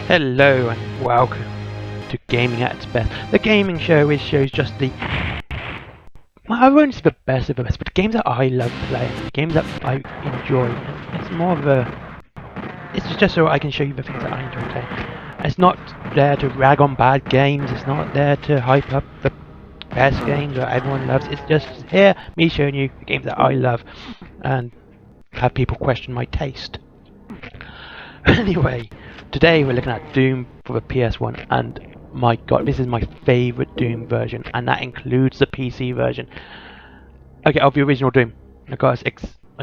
Hello and welcome to Gaming at its Best. The gaming show which shows just the, well, I won't say the best of the best, but the games that I love playing, the games that I enjoy. And it's more of a, it's just so I can show you the things that I enjoy playing. It's not there to rag on bad games, it's not there to hype up the best games that everyone loves. It's just here, me showing you the games that I love and have people question my taste. Anyway, today we're looking at Doom for the PS1, and my god, this is my favourite Doom version, and that includes the PC version. Okay, of the original Doom. I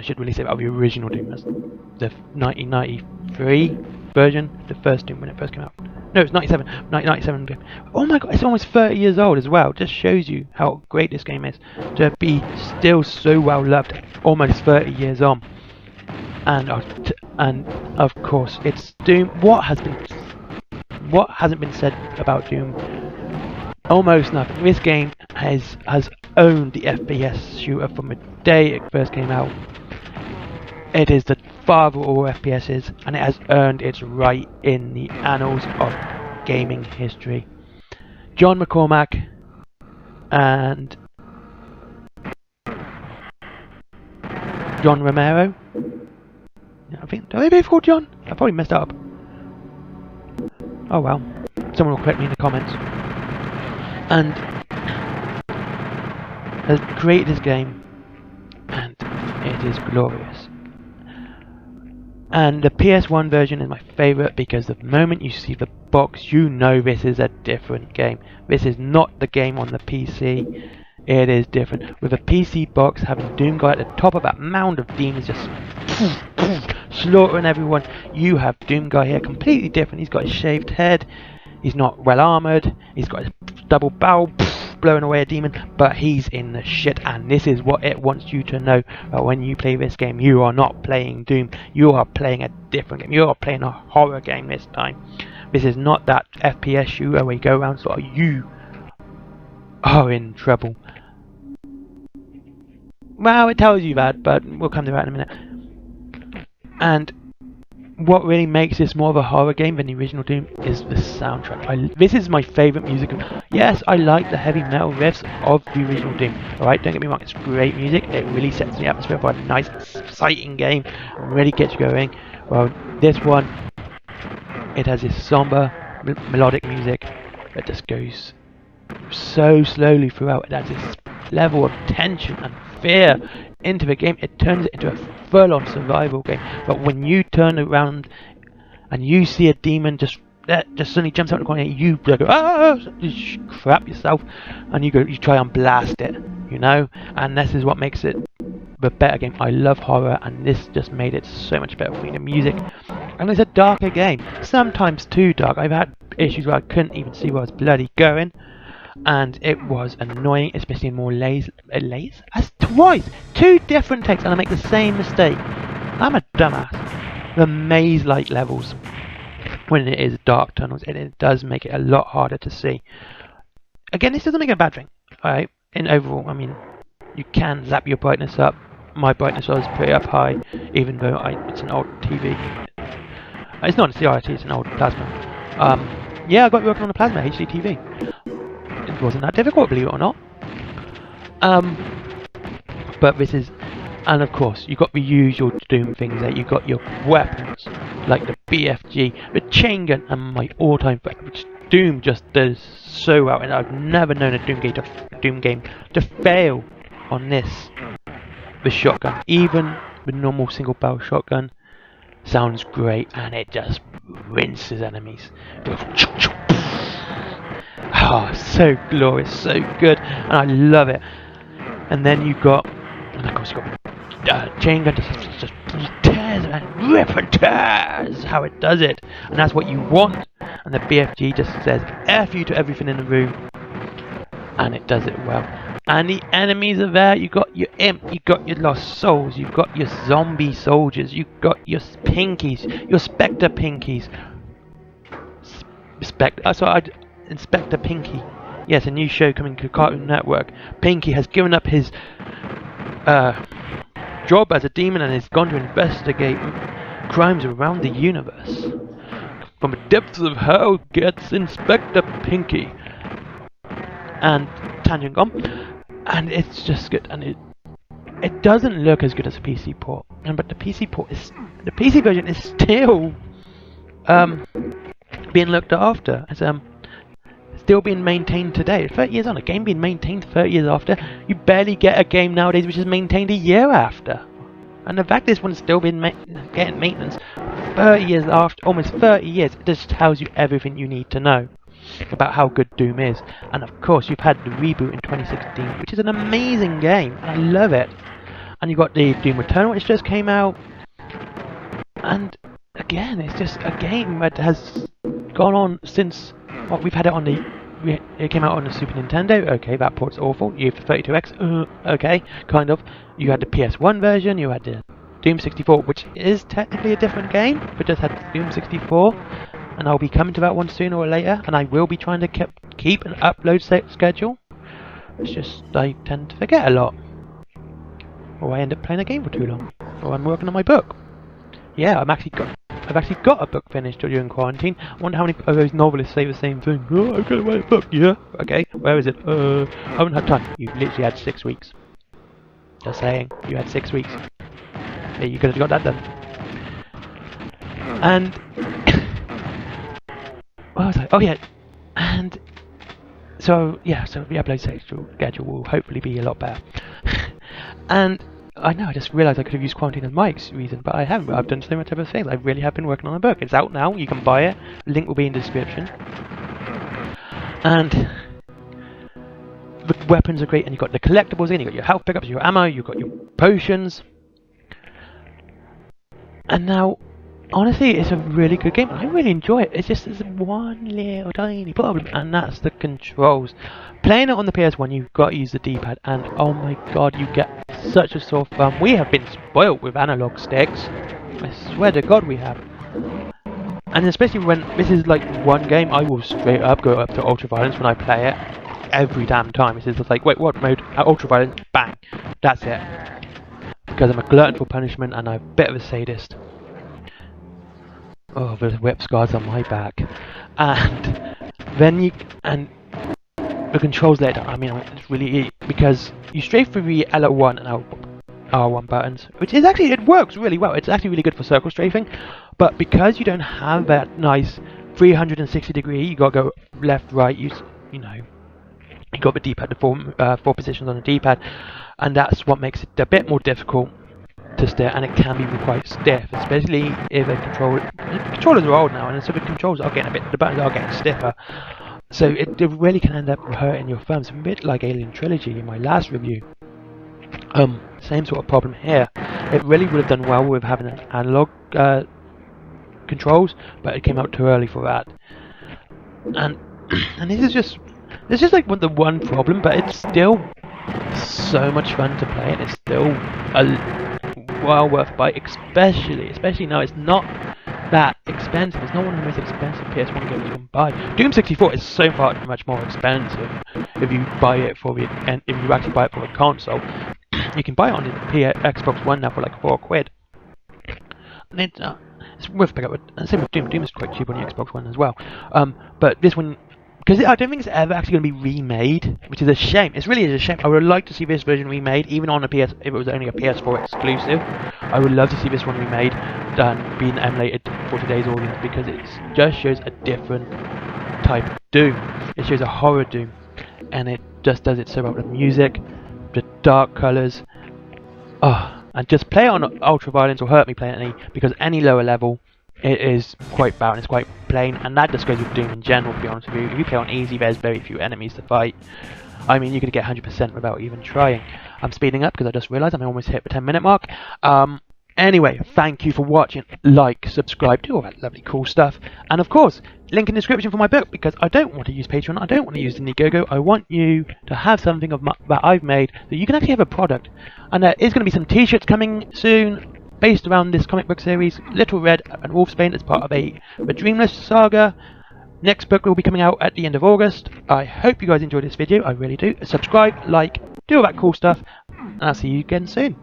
should really say that of the original Doom. That's the 1993 version, the first Doom when it first came out. No, it's 1997 Doom. Oh my god, it's almost 30 years old as well. Just shows you how great this game is to be still so well loved, almost 30 years on. And of course, it's Doom. What hasn't been said about Doom? Almost nothing. This game has owned the FPS shooter from the day it first came out. It is the father of all FPSs, and it has earned its right in the annals of gaming history. John McCormack and John Romero. I think, are they both called John? I probably messed that up. Oh well. Someone will correct me in the comments. And has created this game, and it is glorious. And the PS1 version is my favourite because the moment you see the box, you know this is a different game. This is not the game on the PC. It is different. With a PC box having Doom Guy at the top of that mound of demons just slaughtering everyone, you have Doom Guy here completely different. He's got his shaved head, he's not well armoured, he's got his double barrel blowing away a demon, but he's in the shit, and this is what it wants you to know. That when you play this game, you are not playing Doom, you are playing a different game. You are playing a horror game this time. This is not that FPS shooter where you go around sort of, you are in trouble. Well, it tells you that, but we'll come to that in a minute. And what really makes this more of a horror game than the original Doom is the soundtrack. This is my favourite music. Yes, I like the heavy metal riffs of the original Doom. Alright, don't get me wrong, it's great music. It really sets the atmosphere for a nice, exciting game and really gets you going. Well, this one, it has this somber, melodic music that just goes so slowly throughout. It has this level of tension and fear into the game. It turns it into a full-on survival game. But when you turn around and you see a demon just suddenly jumps out of the corner, you go, ah, you crap yourself, and you try and blast it, you know. And this is what makes it the better game. I love horror, and this just made it so much better for me. The music, and it's a darker game, sometimes too dark. I've had issues where I couldn't even see where I was bloody going. And it was annoying, especially in more lays. That's twice! 2 different takes, and I make the same mistake. I'm a dumbass. The maze-like levels, when it is dark tunnels, it does make it a lot harder to see. Again, this doesn't make it a bad thing, alright? In overall, I mean, you can zap your brightness up. My brightness was pretty up high, even though it's an old TV. It's not a CRT, it's an old plasma. Yeah, I got working on a plasma HD TV. It wasn't that difficult, believe it or not. But this is, and of course, you've got the usual Doom things there. You've got your weapons, like the BFG, the chain gun, and my all-time favorite, which Doom just does so well. And I've never known a Doom game to fail on this. The shotgun, even the normal single-barrel shotgun, sounds great, and it just rinses enemies. Oh, so glorious, so good, and I love it. And then you've got, and of course you've got chain gun, just tears and rip and tears, how it does it, and that's what you want. And the BFG just says F you to everything in the room, and it does it well. And the enemies are there. You got your imp, you got your lost souls, you've got your zombie soldiers, you've got your pinkies, your spectre pinkies. Inspector Pinky. Yes, a new show coming to Cartoon Network. Pinky has given up his job as a demon and has gone to investigate crimes around the universe. From the depths of hell gets Inspector Pinky and Tangent Gone, and it's just good. And it doesn't look as good as a PC port, but the PC version is still being looked after. It's still being maintained today. 30 years on, a game being maintained 30 years after. You barely get a game nowadays which is maintained a year after. And the fact this one's still been getting maintenance 30 years after, almost 30 years, it just tells you everything you need to know about how good Doom is. And of course, you've had the reboot in 2016, which is an amazing game, and I love it. And you've got the Doom Eternal, which just came out. And again, it's just a game that has gone on since. Well, we've had it on the. It came out on the Super Nintendo. Okay, that port's awful. You have the 32X. Okay, kind of. You had the PS1 version. You had the Doom 64, which is technically a different game, but just had Doom 64. And I'll be coming to that one sooner or later. And I will be trying to keep an upload schedule. It's just I tend to forget a lot, or I end up playing a game for too long, or I'm working on my book. Yeah, I've actually got a book finished during quarantine. I wonder how many of those novelists say the same thing. Oh, I've got to write a book. Yeah, okay. Where is it? I haven't had time. You literally had 6 weeks. Just saying, you had 6 weeks. Yeah, you could have got that done. And what was I? Oh yeah, and so yeah, so the upload schedule will hopefully be a lot better. And I know, I just realised I could have used quarantine as my reason, but I haven't. I've done so much other things. I really have been working on a book. It's out now. You can buy it. Link will be in the description. And the weapons are great, and you've got the collectibles in. You've got your health pickups, your ammo, you've got your potions. And now, honestly, it's a really good game. I really enjoy it. It's just there's one little tiny problem, and that's the controls. Playing it on the PS1, you've got to use the D-pad, and oh my god, you get such a sore thumb. We have been spoilt with analog sticks. I swear to God we have. And especially when this is like one game, I will straight up go up to ultra violence when I play it. Every damn time. It's just like, wait, what mode? Ultra violence, bang. That's it. Because I'm a glutton for punishment and I'm a bit of a sadist. Oh, there's whip scars on my back. And then the controls later, I mean, it's really because you strafe through the L1 and R1 buttons, which is actually, it works really well. It's actually really good for circle strafing, but because you don't have that nice 360 degree, you got to go left, right. You know, you got the D-pad, the four positions on the D-pad, and that's what makes it a bit more difficult to steer, and it can be quite stiff, especially if the controllers are old now, and so the controls are getting the buttons are getting stiffer. So it really can end up hurting your thumbs, a bit like Alien Trilogy in my last review. Same sort of problem here. It really would have done well with having an analog controls, but it came out too early for that. And this is just like the one problem, but it's still so much fun to play, and it's still well worth a buy, especially now it's not that expensive. It's not one of the most expensive PS1 games you can buy. Doom 64 is so far much more expensive if you buy it and if you actually buy it for a console. You can buy it on the Xbox One now for like £4. And it's worth picking up. And same with Doom. Doom is quite cheap on the Xbox One as well. But this one, because I don't think it's ever actually going to be remade, which is a shame. It really is a shame. I would like to see this version remade, even on a PS. If it was only a PS4 exclusive, I would love to see this one remade, done, being emulated for today's audience, because it just shows a different type of Doom. It shows a horror Doom, and it just does it so well. The music, the dark colours, and just play it on ultra violence or hurt me playing any, because any lower level, it is quite bad, it's quite plain, and that just goes with Doom in general, to be honest with you. If you play on easy, there's very few enemies to fight. I mean, you could get 100% without even trying. I'm speeding up because I just realised I'm almost hit the 10-minute mark. Anyway, thank you for watching. Like, subscribe, do all that lovely cool stuff. And of course, link in the description for my book, because I don't want to use Patreon, I don't want to use the Indiegogo. I want you to have something that I've made, that you can actually have a product. And there is going to be some t-shirts coming soon, based around this comic book series, Little Red and Wolfsbane, as part of the Dreamless saga. Next book will be coming out at the end of August. I hope you guys enjoyed this video, I really do. Subscribe, like, do all that cool stuff, and I'll see you again soon.